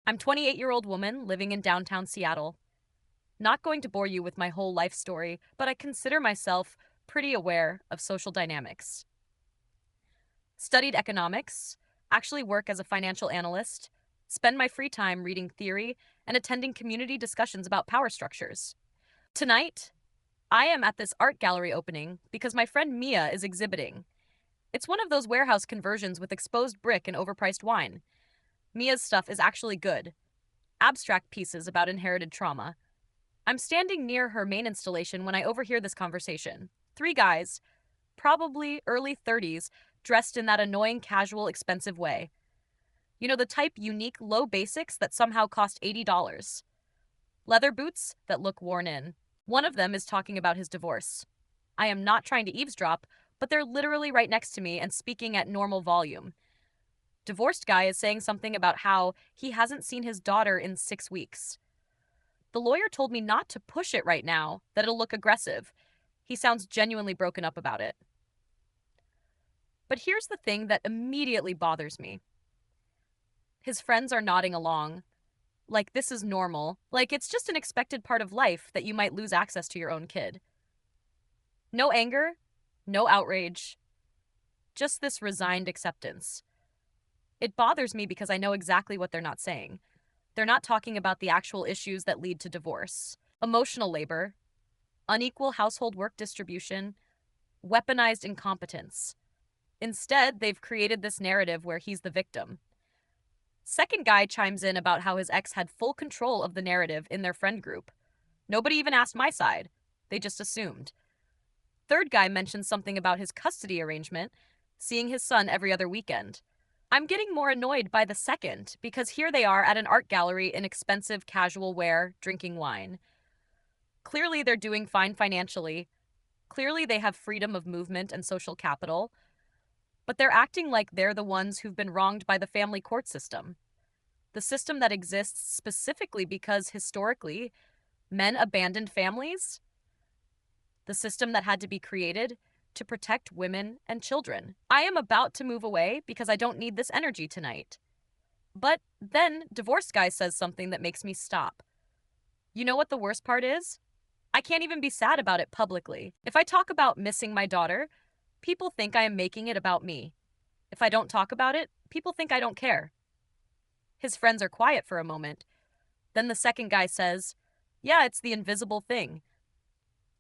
I'm 28-year-old woman living in downtown Seattle. Not going to bore you with my whole life story, but I consider myself pretty aware of social dynamics. Studied economics, actually work as a financial analyst, spend my free time reading theory and attending community discussions about power structures. Tonight, I am at this art gallery opening because my friend Mia is exhibiting. It's one of those warehouse conversions with exposed brick and overpriced wine. Mia's stuff is actually good. Abstract pieces about inherited trauma. I'm standing near her main installation when I overhear this conversation. Three guys, probably early 30s, dressed in that annoying, casual, expensive way. You know, the type unique low basics that somehow cost $80. Leather boots that look worn in. One of them is talking about his divorce. I am not trying to eavesdrop, but they're literally right next to me and speaking at normal volume. Divorced guy is saying something about how he hasn't seen his daughter in 6 weeks. The lawyer told me not to push it right now, that it'll look aggressive. He sounds genuinely broken up about it. But here's the thing that immediately bothers me. His friends are nodding along, like this is normal, like it's just an expected part of life that you might lose access to your own kid. No anger, no outrage, just this resigned acceptance. It bothers me because I know exactly what they're not saying. They're not talking about the actual issues that lead to divorce. Emotional labor, unequal household work distribution, weaponized incompetence. Instead, they've created this narrative where he's the victim. Second guy chimes in about how his ex had full control of the narrative in their friend group. Nobody even asked my side. They just assumed. Third guy mentions something about his custody arrangement, seeing his son every other weekend. I'm getting more annoyed by the second because here they are at an art gallery in expensive casual wear, drinking wine. Clearly they're doing fine financially. Clearly they have freedom of movement and social capital. But they're acting like they're the ones who've been wronged by the family court system. The system that exists specifically because, historically, men abandoned families. The system that had to be created to protect women and children. I am about to move away because I don't need this energy tonight. But then, divorced guy says something that makes me stop. You know what the worst part is? I can't even be sad about it publicly. If I talk about missing my daughter, people think I am making it about me. If I don't talk about it, people think I don't care. His friends are quiet for a moment. Then the second guy says, "Yeah, it's the invisible thing.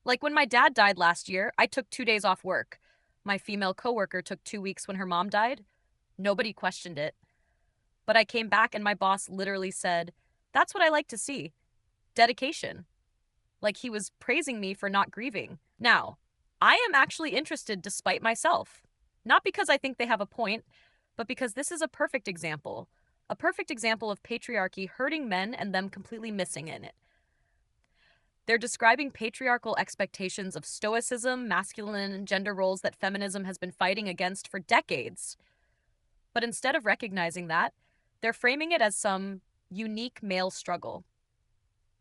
Like when my dad died last year, I took 2 days off work. My female coworker took 2 weeks when her mom died. Nobody questioned it. But I came back and my boss literally said, 'That's what I like to see. Dedication.' Like he was praising me for not grieving. Now, I am actually interested despite myself. Not because I think they have a point, but because this is a perfect example. A perfect example of patriarchy hurting men and them completely missing in it. They're describing patriarchal expectations of stoicism, masculine and gender roles that feminism has been fighting against for decades. But instead of recognizing that, they're framing it as some unique male struggle.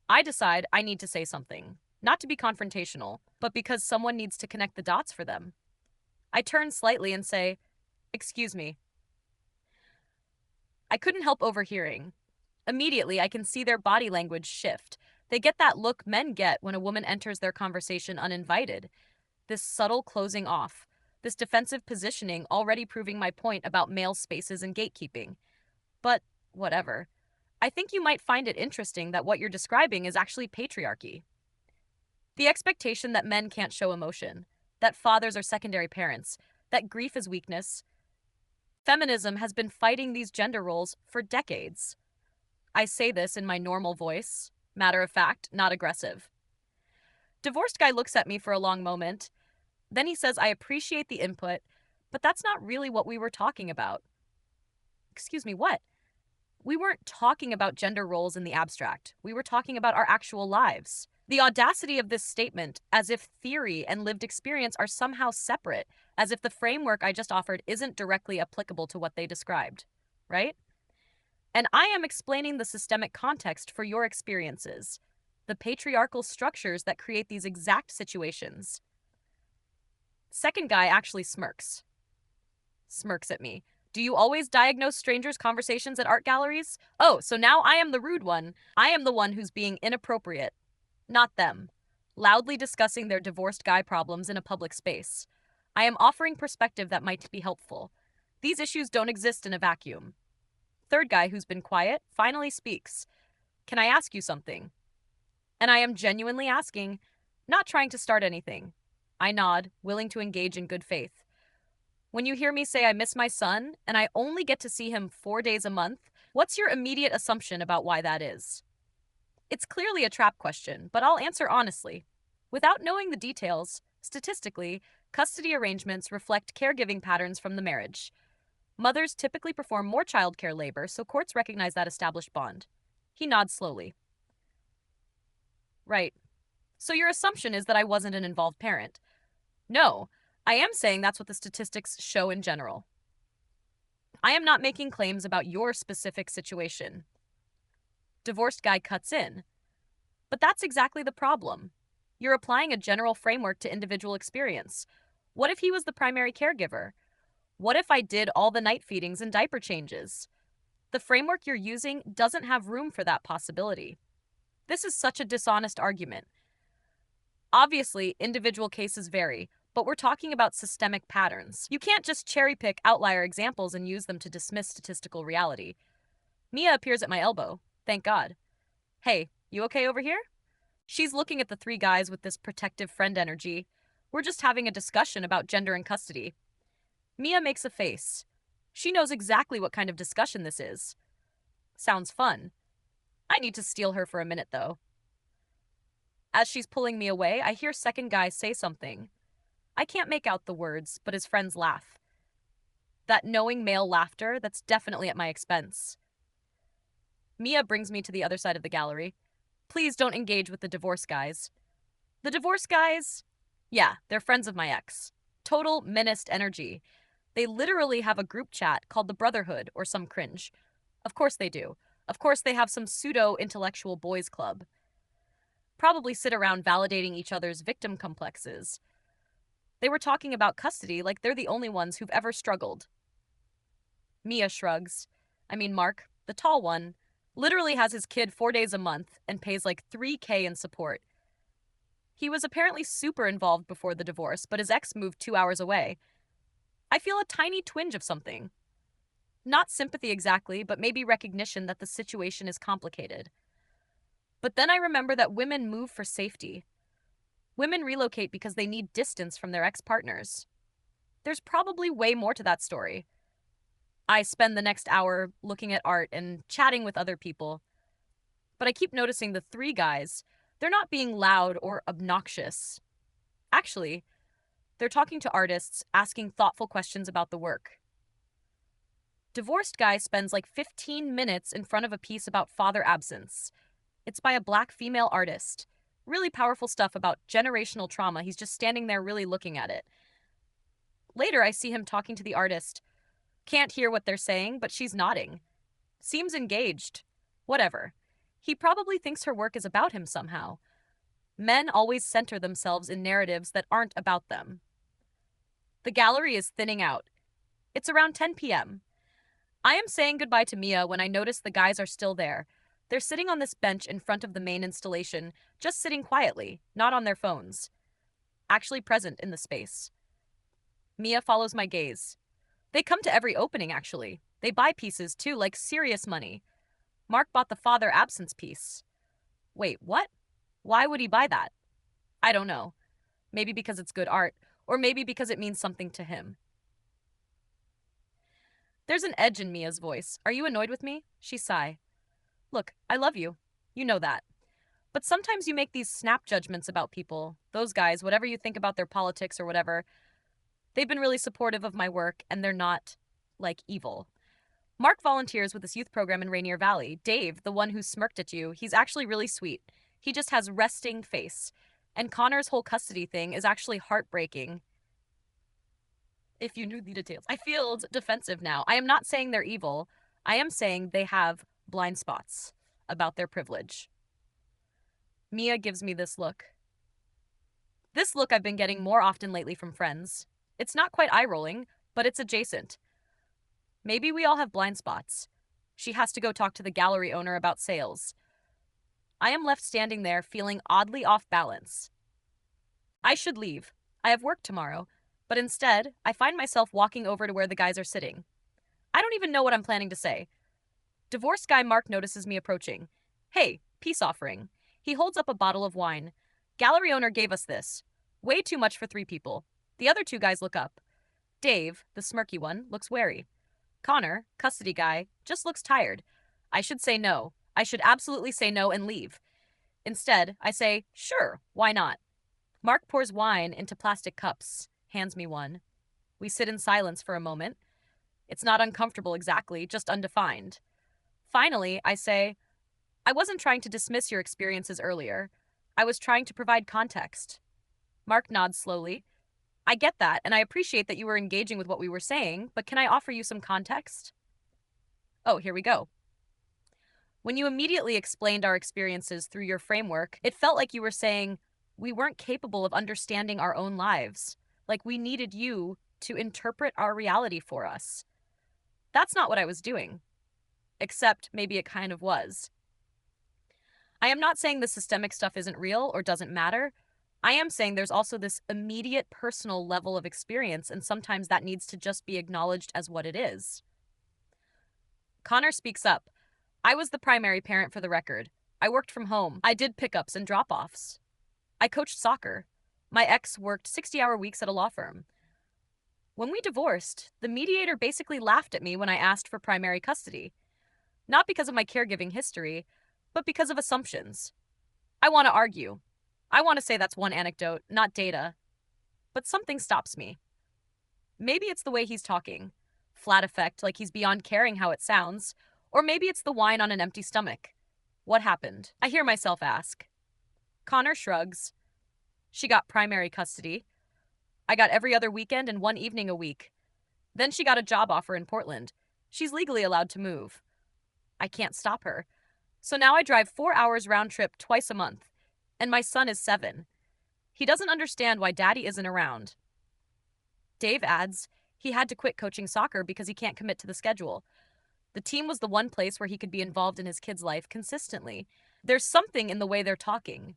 I decide I need to say something, not to be confrontational, but because someone needs to connect the dots for them. I turn slightly and say, "Excuse me." I couldn't help overhearing. Immediately, I can see their body language shift. They get that look men get when a woman enters their conversation uninvited. This subtle closing off. This defensive positioning already proving my point about male spaces and gatekeeping. But whatever. I think you might find it interesting that what you're describing is actually patriarchy. The expectation that men can't show emotion, that fathers are secondary parents, that grief is weakness. Feminism has been fighting these gender roles for decades. I say this in my normal voice, matter of fact, not aggressive. Divorced guy looks at me for a long moment. Then he says, "I appreciate the input, but that's not really what we were talking about." Excuse me, what? We weren't talking about gender roles in the abstract. We were talking about our actual lives. The audacity of this statement, as if theory and lived experience are somehow separate, as if the framework I just offered isn't directly applicable to what they described, right? And I am explaining the systemic context for your experiences, the patriarchal structures that create these exact situations. Second guy actually smirks at me. Do you always diagnose strangers' conversations at art galleries? Oh, so now I am the rude one. I am the one who's being inappropriate. Not them. Loudly discussing their divorced guy problems in a public space. I am offering perspective that might be helpful. These issues don't exist in a vacuum. Third guy who's been quiet finally speaks. Can I ask you something? And I am genuinely asking, not trying to start anything. I nod, willing to engage in good faith. When you hear me say I miss my son and I only get to see him 4 days a month, what's your immediate assumption about why that is? It's clearly a trap question, but I'll answer honestly. Without knowing the details, statistically, custody arrangements reflect caregiving patterns from the marriage. Mothers typically perform more childcare labor, so courts recognize that established bond. He nods slowly. Right. So your assumption is that I wasn't an involved parent. No, I am saying that's what the statistics show in general. I am not making claims about your specific situation. Divorced guy cuts in. But that's exactly the problem. You're applying a general framework to individual experience. What if he was the primary caregiver? What if I did all the night feedings and diaper changes? The framework you're using doesn't have room for that possibility. This is such a dishonest argument. Obviously, individual cases vary, but we're talking about systemic patterns. You can't just cherry pick outlier examples and use them to dismiss statistical reality. Mia appears at my elbow. Thank God. Hey, you okay over here? She's looking at the three guys with this protective friend energy. We're just having a discussion about gender and custody. Mia makes a face. She knows exactly what kind of discussion this is. Sounds fun. I need to steal her for a minute, though. As she's pulling me away, I hear second guy say something. I can't make out the words, but his friends laugh. That knowing male laughter that's definitely at my expense. Mia brings me to the other side of the gallery. Please don't engage with the divorce guys. The divorce guys? Yeah, they're friends of my ex. Total menaced energy. They literally have a group chat called the Brotherhood or some cringe. Of course they do. Of course they have some pseudo-intellectual boys club. Probably sit around validating each other's victim complexes. They were talking about custody like they're the only ones who've ever struggled. Mia shrugs. Mark, the tall one, literally has his kid 4 days a month and pays like $3,000 in support. He was apparently super involved before the divorce, but his ex moved 2 hours away. I feel a tiny twinge of something. Not sympathy exactly, but maybe recognition that the situation is complicated. But then I remember that women move for safety. Women relocate because they need distance from their ex-partners. There's probably way more to that story. I spend the next hour looking at art and chatting with other people. But I keep noticing the three guys. They're not being loud or obnoxious. Actually, they're talking to artists, asking thoughtful questions about the work. Divorced guy spends like 15 minutes in front of a piece about father absence. It's by a black female artist. Really powerful stuff about generational trauma. He's just standing there really looking at it. Later, I see him talking to the artist. Can't hear what they're saying, but she's nodding. Seems engaged. Whatever. He probably thinks her work is about him somehow. Men always center themselves in narratives that aren't about them. The gallery is thinning out. It's around 10 p.m. I am saying goodbye to Mia when I notice the guys are still there. They're sitting on this bench in front of the main installation, just sitting quietly, not on their phones. Actually present in the space. Mia follows my gaze. They come to every opening, actually. They buy pieces, too, like serious money. Mark bought the father absence piece. Wait, what? Why would he buy that? I don't know. Maybe because it's good art, or maybe because it means something to him. There's an edge in Mia's voice. Are you annoyed with me? She sigh. Look, I love you. You know that. But sometimes you make these snap judgments about people. Those guys, whatever you think about their politics or whatever, they've been really supportive of my work, and they're not, like, evil. Mark volunteers with this youth program in Rainier Valley. Dave, the one who smirked at you, he's actually really sweet. He just has resting face. And Connor's whole custody thing is actually heartbreaking. If you knew the details. I feel defensive now. I am not saying they're evil. I am saying they have blind spots about their privilege. Mia gives me this look. This look I've been getting more often lately from friends. It's not quite eye-rolling, but it's adjacent. Maybe we all have blind spots. She has to go talk to the gallery owner about sales. I am left standing there feeling oddly off balance. I should leave. I have work tomorrow. But instead, I find myself walking over to where the guys are sitting. I don't even know what I'm planning to say. Divorce guy Mark notices me approaching. Hey, peace offering. He holds up a bottle of wine. Gallery owner gave us this. Way too much for 3 people. The other 2 guys look up. Dave, the smirky one, looks wary. Connor, custody guy, just looks tired. I should say no. I should absolutely say no and leave. Instead, I say, sure, why not? Mark pours wine into plastic cups, hands me one. We sit in silence for a moment. It's not uncomfortable exactly, just undefined. Finally, I say, I wasn't trying to dismiss your experiences earlier. I was trying to provide context. Mark nods slowly. I get that, and I appreciate that you were engaging with what we were saying, but can I offer you some context? Oh, here we go. When you immediately explained our experiences through your framework, it felt like you were saying we weren't capable of understanding our own lives, like we needed you to interpret our reality for us. That's not what I was doing, except maybe it kind of was. I am not saying the systemic stuff isn't real or doesn't matter. I am saying there's also this immediate personal level of experience, and sometimes that needs to just be acknowledged as what it is. Connor speaks up. I was the primary parent for the record. I worked from home. I did pickups and drop-offs. I coached soccer. My ex worked 60-hour weeks at a law firm. When we divorced, the mediator basically laughed at me when I asked for primary custody. Not because of my caregiving history, but because of assumptions. I want to argue. I want to say that's one anecdote, not data. But something stops me. Maybe it's the way he's talking. Flat effect, like he's beyond caring how it sounds. Or maybe it's the wine on an empty stomach. What happened? I hear myself ask. Connor shrugs. She got primary custody. I got every other weekend and 1 evening a week. Then she got a job offer in Portland. She's legally allowed to move. I can't stop her. So now I drive 4 hours round trip twice a month. And my son is 7. He doesn't understand why daddy isn't around. Dave adds, he had to quit coaching soccer because he can't commit to the schedule. The team was the one place where he could be involved in his kid's life consistently. There's something in the way they're talking.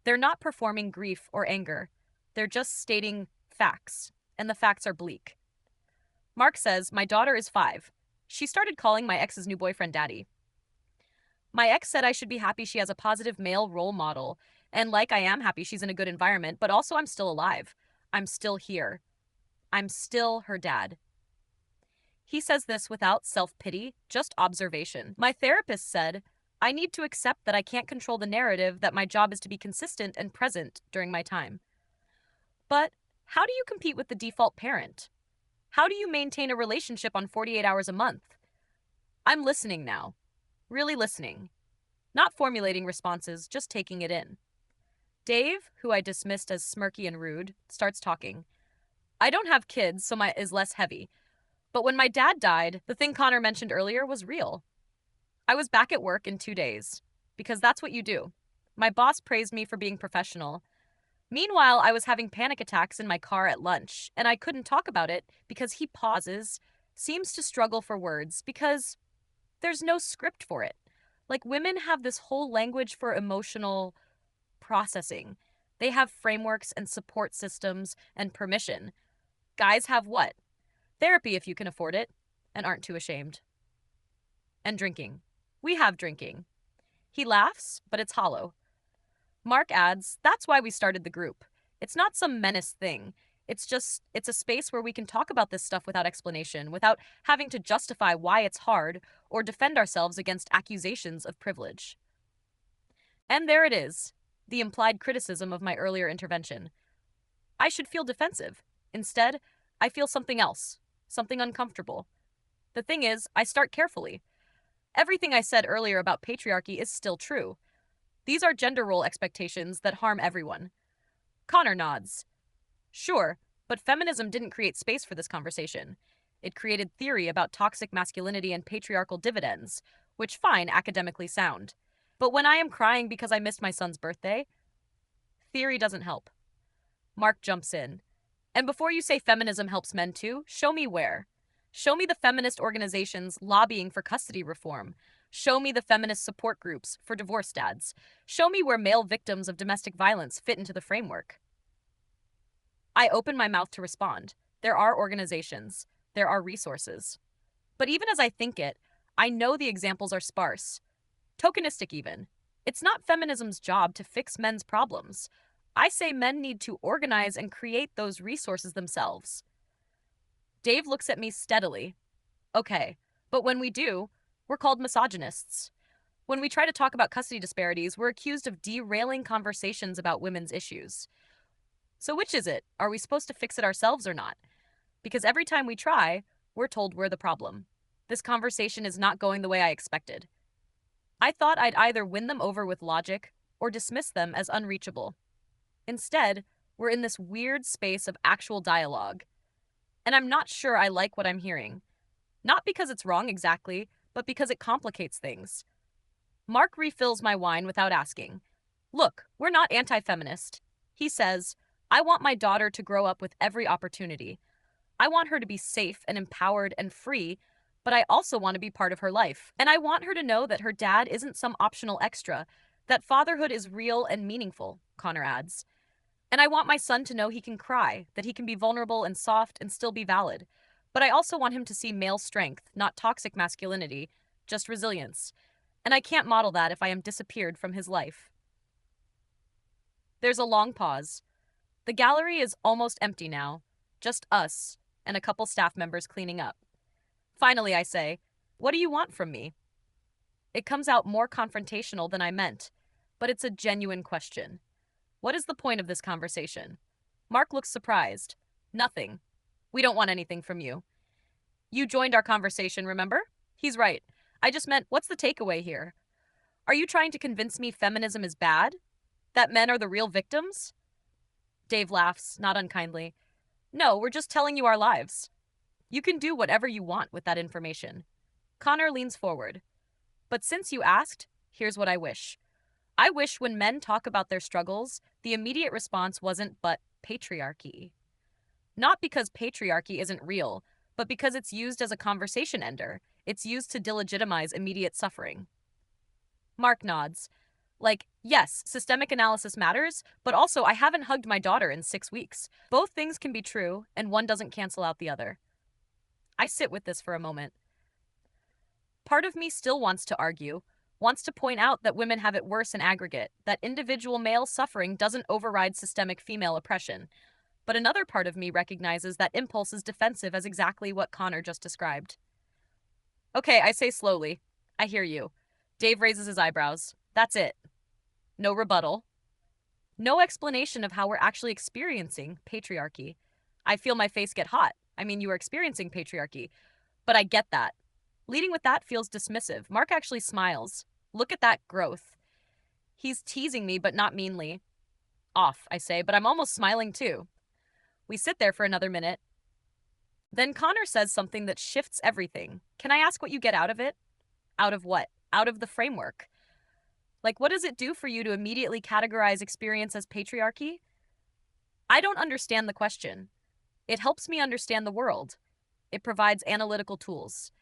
They're not performing grief or anger. They're just stating facts, and the facts are bleak. Mark says, my daughter is 5. She started calling my ex's new boyfriend daddy. My ex said I should be happy she has a positive male role model, and like I am happy she's in a good environment, but also I'm still alive. I'm still here. I'm still her dad. He says this without self-pity, just observation. My therapist said, I need to accept that I can't control the narrative, that my job is to be consistent and present during my time. But how do you compete with the default parent? How do you maintain a relationship on 48 hours a month? I'm listening now. Really listening. Not formulating responses, just taking it in. Dave, who I dismissed as smirky and rude, starts talking. I don't have kids, so my is less heavy. But when my dad died, the thing Connor mentioned earlier was real. I was back at work in 2 days, because that's what you do. My boss praised me for being professional. Meanwhile, I was having panic attacks in my car at lunch, and I couldn't talk about it because he pauses, seems to struggle for words, because there's no script for it. Like, women have this whole language for emotional processing. They have frameworks and support systems and permission. Guys have what? Therapy if you can afford it, and aren't too ashamed. And drinking. We have drinking. He laughs, but it's hollow. Mark adds, that's why we started the group. It's not some menace thing. It's a space where we can talk about this stuff without explanation, without having to justify why it's hard or defend ourselves against accusations of privilege. And there it is, the implied criticism of my earlier intervention. I should feel defensive. Instead, I feel something else, something uncomfortable. The thing is, I start carefully. Everything I said earlier about patriarchy is still true. These are gender role expectations that harm everyone. Connor nods. Sure, but feminism didn't create space for this conversation. It created theory about toxic masculinity and patriarchal dividends, which fine, academically sound. But when I am crying because I missed my son's birthday, theory doesn't help. Mark jumps in. And before you say feminism helps men too, show me where. Show me the feminist organizations lobbying for custody reform. Show me the feminist support groups for divorce dads. Show me where male victims of domestic violence fit into the framework. I open my mouth to respond. There are organizations. There are resources. But even as I think it, I know the examples are sparse. Tokenistic, even. It's not feminism's job to fix men's problems. I say men need to organize and create those resources themselves. Dave looks at me steadily. Okay, but when we do, we're called misogynists. When we try to talk about custody disparities, we're accused of derailing conversations about women's issues. So which is it? Are we supposed to fix it ourselves or not? Because every time we try, we're told we're the problem. This conversation is not going the way I expected. I thought I'd either win them over with logic or dismiss them as unreachable. Instead, we're in this weird space of actual dialogue. And I'm not sure I like what I'm hearing. Not because it's wrong exactly, but because it complicates things. Mark refills my wine without asking. Look, we're not anti-feminist. He says, I want my daughter to grow up with every opportunity. I want her to be safe and empowered and free, but I also want to be part of her life. And I want her to know that her dad isn't some optional extra, that fatherhood is real and meaningful, Connor adds. And I want my son to know he can cry, that he can be vulnerable and soft and still be valid. But I also want him to see male strength, not toxic masculinity, just resilience. And I can't model that if I am disappeared from his life. There's a long pause. The gallery is almost empty now, just us and a couple staff members cleaning up. Finally, I say, what do you want from me? It comes out more confrontational than I meant, but it's a genuine question. What is the point of this conversation? Mark looks surprised. Nothing. We don't want anything from you. You joined our conversation, remember? He's right. I just meant, what's the takeaway here? Are you trying to convince me feminism is bad? That men are the real victims? Dave laughs, not unkindly. No, we're just telling you our lives. You can do whatever you want with that information. Connor leans forward. But since you asked, here's what I wish. I wish when men talk about their struggles, the immediate response wasn't but patriarchy. Not because patriarchy isn't real, but because it's used as a conversation ender. It's used to delegitimize immediate suffering. Mark nods. Like, yes, systemic analysis matters, but also I haven't hugged my daughter in 6 weeks. Both things can be true, and one doesn't cancel out the other. I sit with this for a moment. Part of me still wants to argue, wants to point out that women have it worse in aggregate, that individual male suffering doesn't override systemic female oppression. But another part of me recognizes that impulse is defensive as exactly what Connor just described. Okay, I say slowly. I hear you. Dave raises his eyebrows. That's it. No rebuttal. No explanation of how we're actually experiencing patriarchy. I feel my face get hot. I mean, you are experiencing patriarchy. But I get that. Leading with that feels dismissive. Mark actually smiles. Look at that growth. He's teasing me, but not meanly. Off, I say, but I'm almost smiling too. We sit there for another minute. Then Connor says something that shifts everything. Can I ask what you get out of it? Out of what? Out of the framework. Like, what does it do for you to immediately categorize experience as patriarchy? I don't understand the question. It helps me understand the world. It provides analytical tools.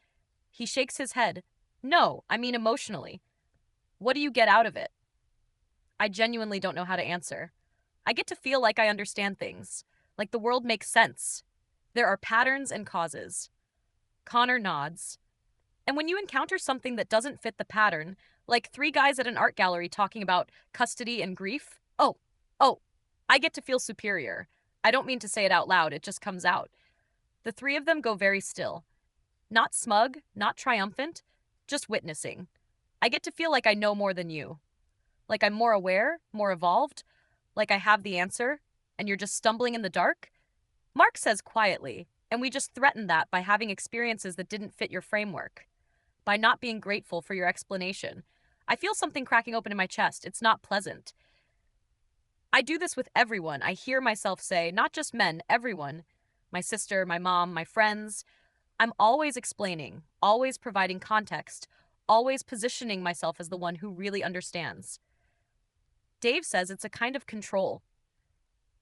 He shakes his head. No, I mean emotionally. What do you get out of it? I genuinely don't know how to answer. I get to feel like I understand things, like the world makes sense. There are patterns and causes. Connor nods. And when you encounter something that doesn't fit the pattern, like 3 guys at an art gallery talking about custody and grief, oh, I get to feel superior. I don't mean to say it out loud, it just comes out. The 3 of them go very still. Not smug, not triumphant, just witnessing. I get to feel like I know more than you. Like I'm more aware, more evolved, like I have the answer, and you're just stumbling in the dark. Mark says quietly, and we just threaten that by having experiences that didn't fit your framework, by not being grateful for your explanation. I feel something cracking open in my chest. It's not pleasant. I do this with everyone. I hear myself say, not just men, everyone. My sister, my mom, my friends. I'm always explaining, always providing context, always positioning myself as the one who really understands. Dave says it's a kind of control.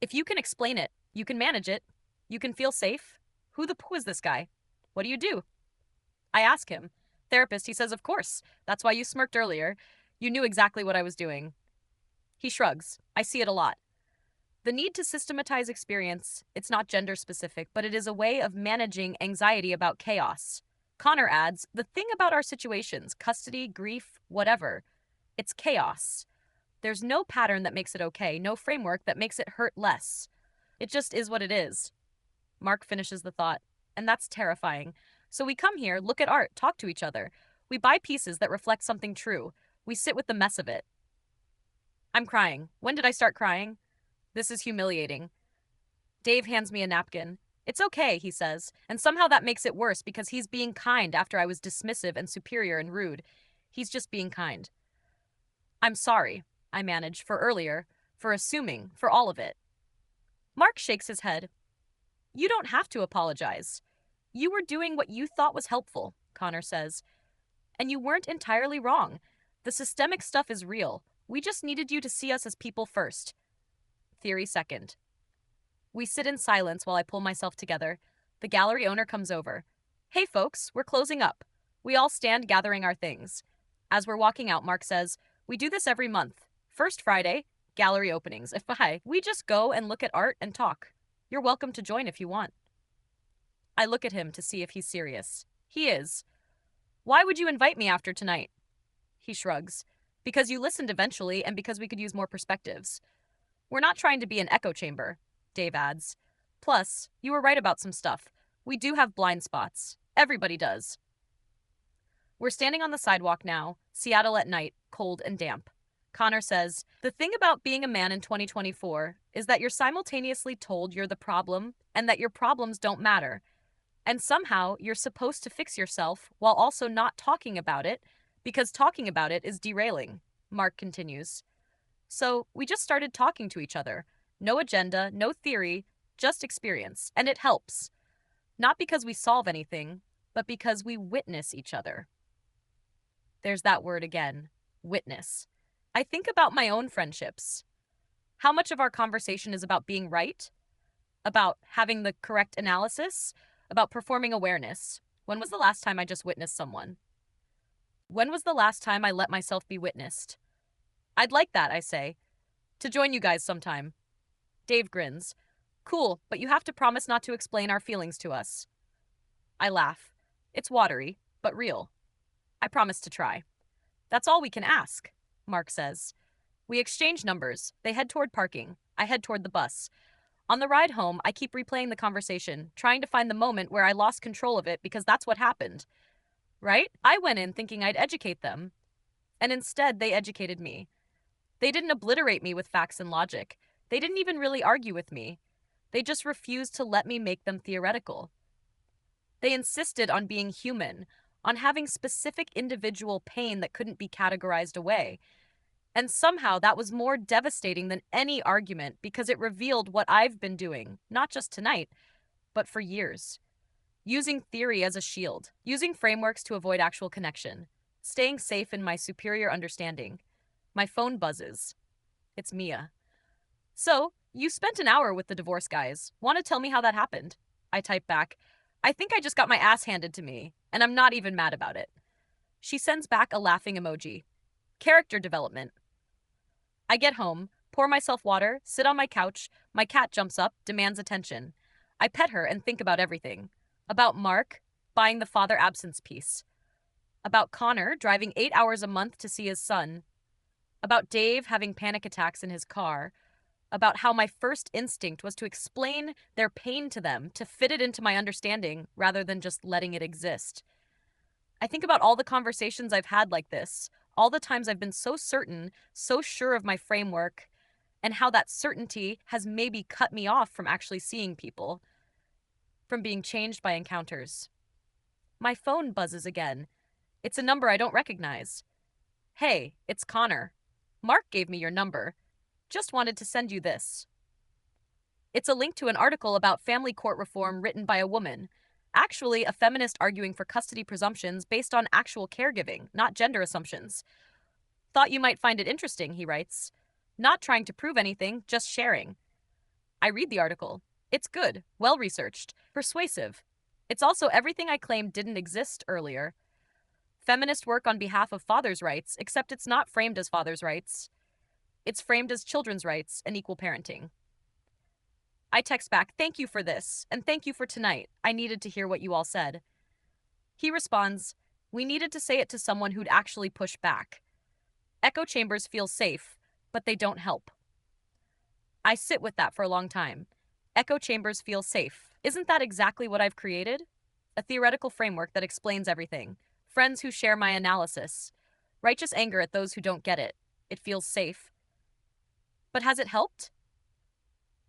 If you can explain it, you can manage it, you can feel safe. Who the pooh is this guy? What do you do? I ask him. Therapist, he says, of course. That's why you smirked earlier. You knew exactly what I was doing. He shrugs. I see it a lot. The need to systematize experience, it's not gender specific, but it is a way of managing anxiety about chaos. Connor adds, the thing about our situations, custody, grief, whatever, it's chaos. There's no pattern that makes it okay, no framework that makes it hurt less. It just is what it is. Mark finishes the thought, and that's terrifying. So we come here, look at art, talk to each other. We buy pieces that reflect something true. We sit with the mess of it. I'm crying. When did I start crying? This is humiliating. Dave hands me a napkin. It's okay, he says, and somehow that makes it worse because he's being kind after I was dismissive and superior and rude. He's just being kind. I'm sorry, I manage, for earlier, for assuming, for all of it. Mark shakes his head. You don't have to apologize. You were doing what you thought was helpful, Connor says. And you weren't entirely wrong. The systemic stuff is real. We just needed you to see us as people first. Theory second. We sit in silence while I pull myself together. The gallery owner comes over. Hey folks, we're closing up. We all stand gathering our things. As we're walking out, Mark says, we do this every month. First Friday, gallery openings. We just go and look at art and talk. You're welcome to join if you want. I look at him to see if he's serious. He is. Why would you invite me after tonight? He shrugs. Because you listened eventually and because we could use more perspectives. We're not trying to be an echo chamber, Dave adds. Plus, you were right about some stuff. We do have blind spots. Everybody does. We're standing on the sidewalk now, Seattle at night, cold and damp. Connor says, the thing about being a man in 2024 is that you're simultaneously told you're the problem and that your problems don't matter. And somehow you're supposed to fix yourself while also not talking about it because talking about it is derailing, Mark continues. So we just started talking to each other. No agenda, no theory, just experience. And it helps. Not because we solve anything, but because we witness each other. There's that word again, witness. I think about my own friendships. How much of our conversation is about being right? About having the correct analysis? About performing awareness? When was the last time I just witnessed someone? When was the last time I let myself be witnessed? I'd like that, I say. To join you guys sometime. Dave grins. Cool, but you have to promise not to explain our feelings to us. I laugh. It's watery, but real. I promise to try. That's all we can ask, Mark says. We exchange numbers. They head toward parking. I head toward the bus. On the ride home, I keep replaying the conversation, trying to find the moment where I lost control of it because that's what happened. Right? I went in thinking I'd educate them. And instead, they educated me. They didn't obliterate me with facts and logic. They didn't even really argue with me. They just refused to let me make them theoretical. They insisted on being human, on having specific individual pain that couldn't be categorized away. And somehow that was more devastating than any argument because it revealed what I've been doing, not just tonight, but for years. Using theory as a shield, using frameworks to avoid actual connection, staying safe in my superior understanding. My phone buzzes. It's Mia. So, you spent an hour with the divorce guys. Want to tell me how that happened? I type back. I think I just got my ass handed to me, and I'm not even mad about it. She sends back a laughing emoji. Character development. I get home, pour myself water, sit on my couch, my cat jumps up, demands attention. I pet her and think about everything. About Mark, buying the father absence piece. About Connor, driving 8 hours a month to see his son. About Dave having panic attacks in his car. About how my first instinct was to explain their pain to them, to fit it into my understanding rather than just letting it exist. I think about all the conversations I've had like this, all the times I've been so certain, so sure of my framework, and how that certainty has maybe cut me off from actually seeing people, from being changed by encounters. My phone buzzes again. It's a number I don't recognize. Hey, it's Connor. Mark gave me your number. Just wanted to send you this. It's a link to an article about family court reform written by a woman. Actually, a feminist arguing for custody presumptions based on actual caregiving, not gender assumptions. Thought you might find it interesting, he writes. Not trying to prove anything, just sharing. I read the article. It's good, well-researched, persuasive. It's also everything I claimed didn't exist earlier. Feminist work on behalf of fathers' rights, except it's not framed as fathers' rights. It's framed as children's rights and equal parenting. I text back, "Thank you for this, and thank you for tonight. I needed to hear what you all said." He responds, "We needed to say it to someone who'd actually push back. Echo chambers feel safe, but they don't help." I sit with that for a long time. Echo chambers feel safe. Isn't that exactly what I've created? A theoretical framework that explains everything. Friends who share my analysis. Righteous anger at those who don't get it. It feels safe. But has it helped?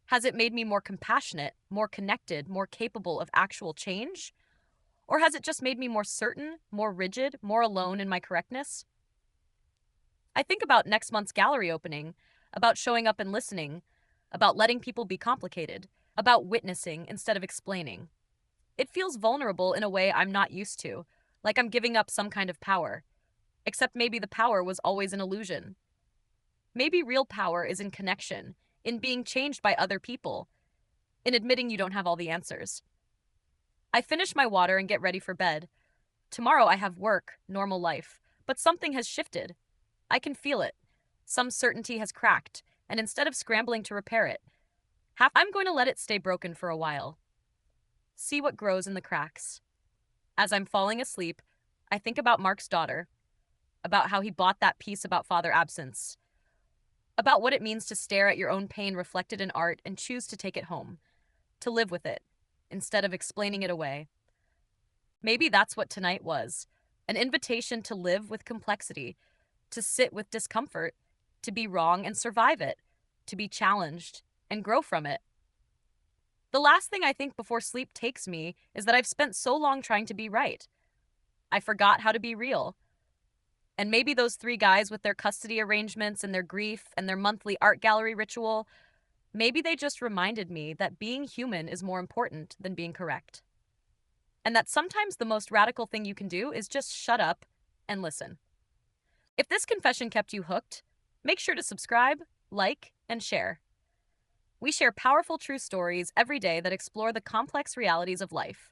Has it made me more compassionate, more connected, more capable of actual change? Or has it just made me more certain, more rigid, more alone in my correctness? I think about next month's gallery opening, about showing up and listening, about letting people be complicated, about witnessing instead of explaining. It feels vulnerable in a way I'm not used to, like I'm giving up some kind of power. Except maybe the power was always an illusion. Maybe real power is in connection, in being changed by other people, in admitting you don't have all the answers. I finish my water and get ready for bed. Tomorrow I have work, normal life, but something has shifted. I can feel it. Some certainty has cracked, and instead of scrambling to repair it, I'm going to let it stay broken for a while. See what grows in the cracks. As I'm falling asleep, I think about Mark's daughter, about how he bought that piece about father absence, about what it means to stare at your own pain reflected in art and choose to take it home, to live with it, instead of explaining it away. Maybe that's what tonight was, an invitation to live with complexity, to sit with discomfort, to be wrong and survive it, to be challenged and grow from it. The last thing I think before sleep takes me is that I've spent so long trying to be right. I forgot how to be real. And maybe those three guys with their custody arrangements and their grief and their monthly art gallery ritual, maybe they just reminded me that being human is more important than being correct. And that sometimes the most radical thing you can do is just shut up and listen. If this confession kept you hooked, make sure to subscribe, like, and share. We share powerful true stories every day that explore the complex realities of life.